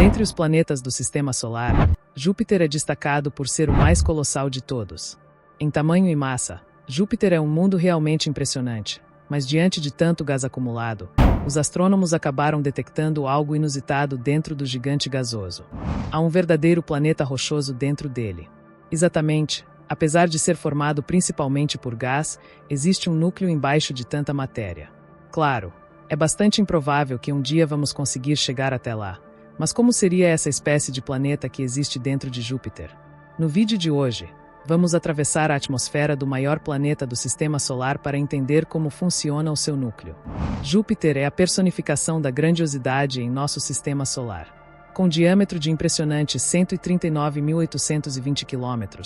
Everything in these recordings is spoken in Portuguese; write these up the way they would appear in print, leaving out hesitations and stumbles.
Dentre os planetas do Sistema Solar, Júpiter é destacado por ser o mais colossal de todos. Em tamanho e massa, Júpiter é um mundo realmente impressionante, mas diante de tanto gás acumulado, os astrônomos acabaram detectando algo inusitado dentro do gigante gasoso. Há um verdadeiro planeta rochoso dentro dele. Exatamente, apesar de ser formado principalmente por gás, existe um núcleo embaixo de tanta matéria. Claro, é bastante improvável que um dia vamos conseguir chegar até lá. Mas como seria essa espécie de planeta que existe dentro de Júpiter? No vídeo de hoje, vamos atravessar a atmosfera do maior planeta do Sistema Solar para entender como funciona o seu núcleo. Júpiter é a personificação da grandiosidade em nosso Sistema Solar. Com diâmetro de impressionantes 139.820 km,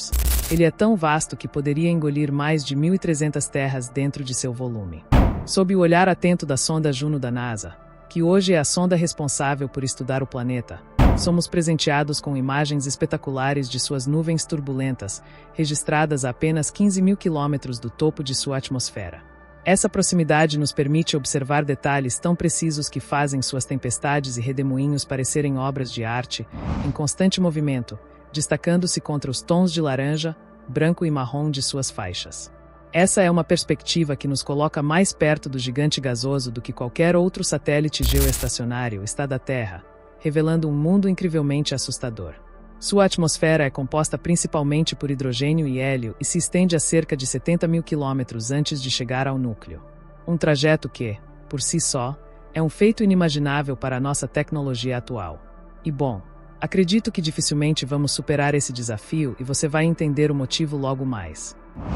ele é tão vasto que poderia engolir mais de 1.300 terras dentro de seu volume. Sob o olhar atento da sonda Juno da NASA, que hoje é a sonda responsável por estudar o planeta, somos presenteados com imagens espetaculares de suas nuvens turbulentas, registradas a apenas 15.000 km do topo de sua atmosfera. Essa proximidade nos permite observar detalhes tão precisos que fazem suas tempestades e redemoinhos parecerem obras de arte, em constante movimento, destacando-se contra os tons de laranja, branco e marrom de suas faixas. Essa é uma perspectiva que nos coloca mais perto do gigante gasoso do que qualquer outro satélite geoestacionário está da Terra, revelando um mundo incrivelmente assustador. Sua atmosfera é composta principalmente por hidrogênio e hélio e se estende a cerca de 70.000 km antes de chegar ao núcleo. Um trajeto que, por si só, é um feito inimaginável para a nossa tecnologia atual. E bom, acredito que dificilmente vamos superar esse desafio e você vai entender o motivo logo mais.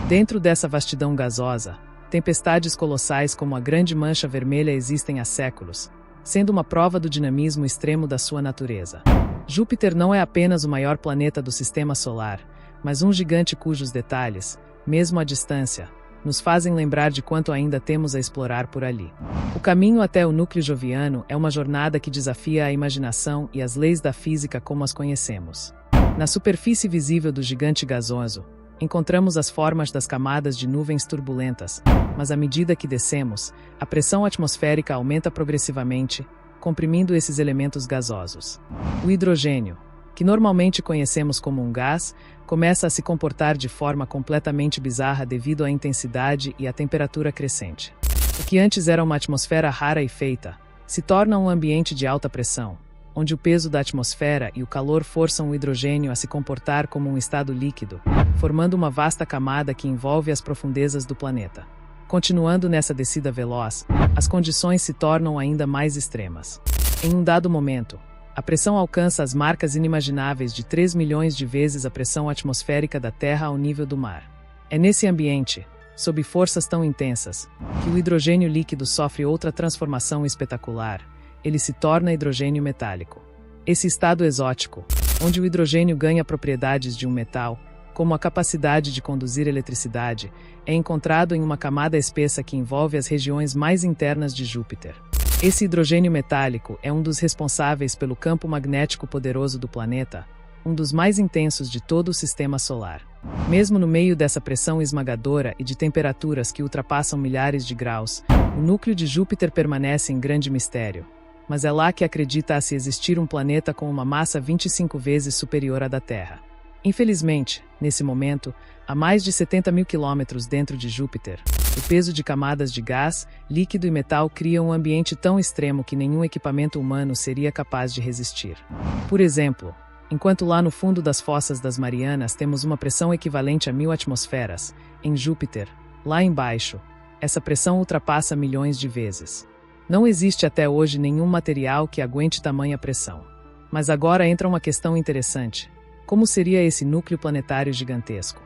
Dentro dessa vastidão gasosa, tempestades colossais como a Grande Mancha Vermelha existem há séculos, sendo uma prova do dinamismo extremo da sua natureza. Júpiter não é apenas o maior planeta do Sistema Solar, mas um gigante cujos detalhes, mesmo à distância, nos fazem lembrar de quanto ainda temos a explorar por ali. O caminho até o núcleo joviano é uma jornada que desafia a imaginação e as leis da física como as conhecemos. Na superfície visível do gigante gasoso, encontramos as formas das camadas de nuvens turbulentas, mas à medida que descemos, a pressão atmosférica aumenta progressivamente, comprimindo esses elementos gasosos. O hidrogênio, que normalmente conhecemos como um gás, começa a se comportar de forma completamente bizarra devido à intensidade e à temperatura crescente. O que antes era uma atmosfera rara e feita, se torna um ambiente de alta pressão, onde o peso da atmosfera e o calor forçam o hidrogênio a se comportar como um estado líquido, formando uma vasta camada que envolve as profundezas do planeta. Continuando nessa descida veloz, as condições se tornam ainda mais extremas. Em um dado momento, a pressão alcança as marcas inimagináveis de 3 milhões de vezes a pressão atmosférica da Terra ao nível do mar. É nesse ambiente, sob forças tão intensas, que o hidrogênio líquido sofre outra transformação espetacular. Ele se torna hidrogênio metálico. Esse estado exótico, onde o hidrogênio ganha propriedades de um metal, como a capacidade de conduzir eletricidade, é encontrado em uma camada espessa que envolve as regiões mais internas de Júpiter. Esse hidrogênio metálico é um dos responsáveis pelo campo magnético poderoso do planeta, um dos mais intensos de todo o Sistema Solar. Mesmo no meio dessa pressão esmagadora e de temperaturas que ultrapassam milhares de graus, o núcleo de Júpiter permanece em grande mistério. Mas é lá que acredita-se existir um planeta com uma massa 25 vezes superior à da Terra. Infelizmente, nesse momento, a mais de 70.000 km dentro de Júpiter, o peso de camadas de gás, líquido e metal cria um ambiente tão extremo que nenhum equipamento humano seria capaz de resistir. Por exemplo, enquanto lá no fundo das fossas das Marianas temos uma pressão equivalente a 1.000 atmosferas, em Júpiter, lá embaixo, essa pressão ultrapassa milhões de vezes. Não existe até hoje nenhum material que aguente tamanha pressão. Mas agora entra uma questão interessante. Como seria esse núcleo planetário gigantesco?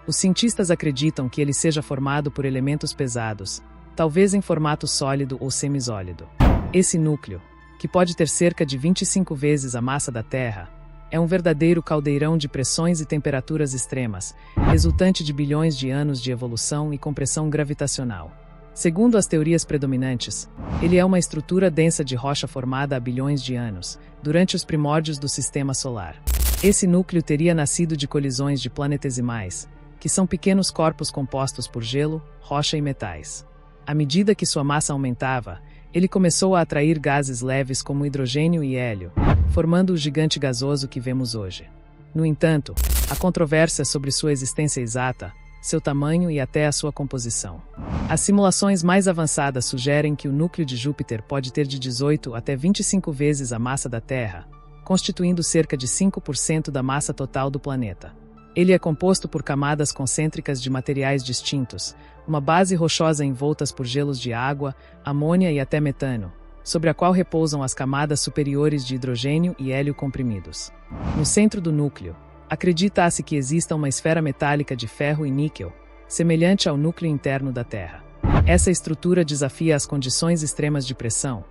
Os cientistas acreditam que ele seja formado por elementos pesados, talvez em formato sólido ou semisólido. Esse núcleo, que pode ter cerca de 25 vezes a massa da Terra, é um verdadeiro caldeirão de pressões e temperaturas extremas, resultante de bilhões de anos de evolução e compressão gravitacional. Segundo as teorias predominantes, ele é uma estrutura densa de rocha formada há bilhões de anos, durante os primórdios do Sistema Solar. Esse núcleo teria nascido de colisões de planetesimais, que são pequenos corpos compostos por gelo, rocha e metais. À medida que sua massa aumentava, Ele começou a atrair gases leves como hidrogênio e hélio, formando o gigante gasoso que vemos hoje. No entanto, há controvérsia sobre sua existência exata, seu tamanho e até a sua composição. As simulações mais avançadas sugerem que o núcleo de Júpiter pode ter de 18 até 25 vezes a massa da Terra, constituindo cerca de 5% da massa total do planeta. Ele é composto por camadas concêntricas de materiais distintos, uma base rochosa envoltas por gelos de água, amônia e até metano, sobre a qual repousam as camadas superiores de hidrogênio e hélio comprimidos. No centro do núcleo, acredita-se que exista uma esfera metálica de ferro e níquel, semelhante ao núcleo interno da Terra. Essa estrutura desafia as condições extremas de pressão,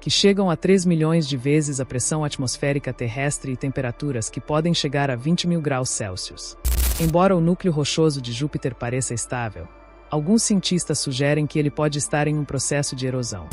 que chegam a 3 milhões de vezes a pressão atmosférica terrestre e temperaturas que podem chegar a 20.000 graus Celsius. Embora o núcleo rochoso de Júpiter pareça estável, alguns cientistas sugerem que ele pode estar em um processo de erosão.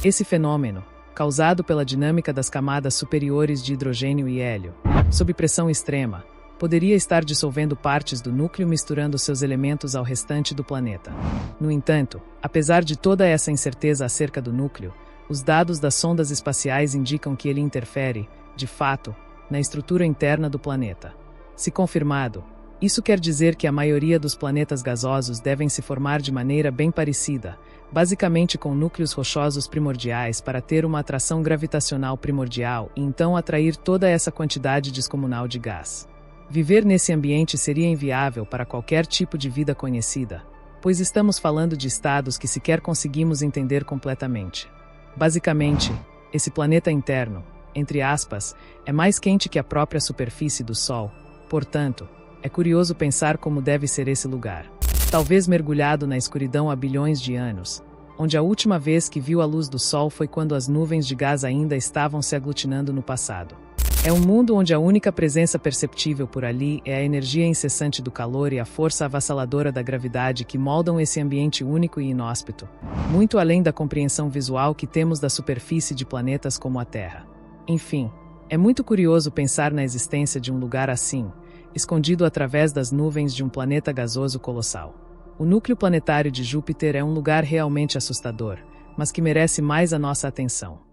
Esse fenômeno, causado pela dinâmica das camadas superiores de hidrogênio e hélio, sob pressão extrema, poderia estar dissolvendo partes do núcleo misturando seus elementos ao restante do planeta. No entanto, apesar de toda essa incerteza acerca do núcleo, os dados das sondas espaciais indicam que ele interfere, de fato, na estrutura interna do planeta. Se confirmado, isso quer dizer que a maioria dos planetas gasosos devem se formar de maneira bem parecida, basicamente com núcleos rochosos primordiais para ter uma atração gravitacional primordial e então atrair toda essa quantidade descomunal de gás. Viver nesse ambiente seria inviável para qualquer tipo de vida conhecida, pois estamos falando de estados que sequer conseguimos entender completamente. Basicamente, esse planeta interno, entre aspas, é mais quente que a própria superfície do Sol, portanto, é curioso pensar como deve ser esse lugar. Talvez mergulhado na escuridão há bilhões de anos, onde a última vez que viu a luz do Sol foi quando as nuvens de gás ainda estavam se aglutinando no passado. É um mundo onde a única presença perceptível por ali é a energia incessante do calor e a força avassaladora da gravidade que moldam esse ambiente único e inóspito, muito além da compreensão visual que temos da superfície de planetas como a Terra. Enfim, é muito curioso pensar na existência de um lugar assim, escondido através das nuvens de um planeta gasoso colossal. O núcleo planetário de Júpiter é um lugar realmente assustador, mas que merece mais a nossa atenção.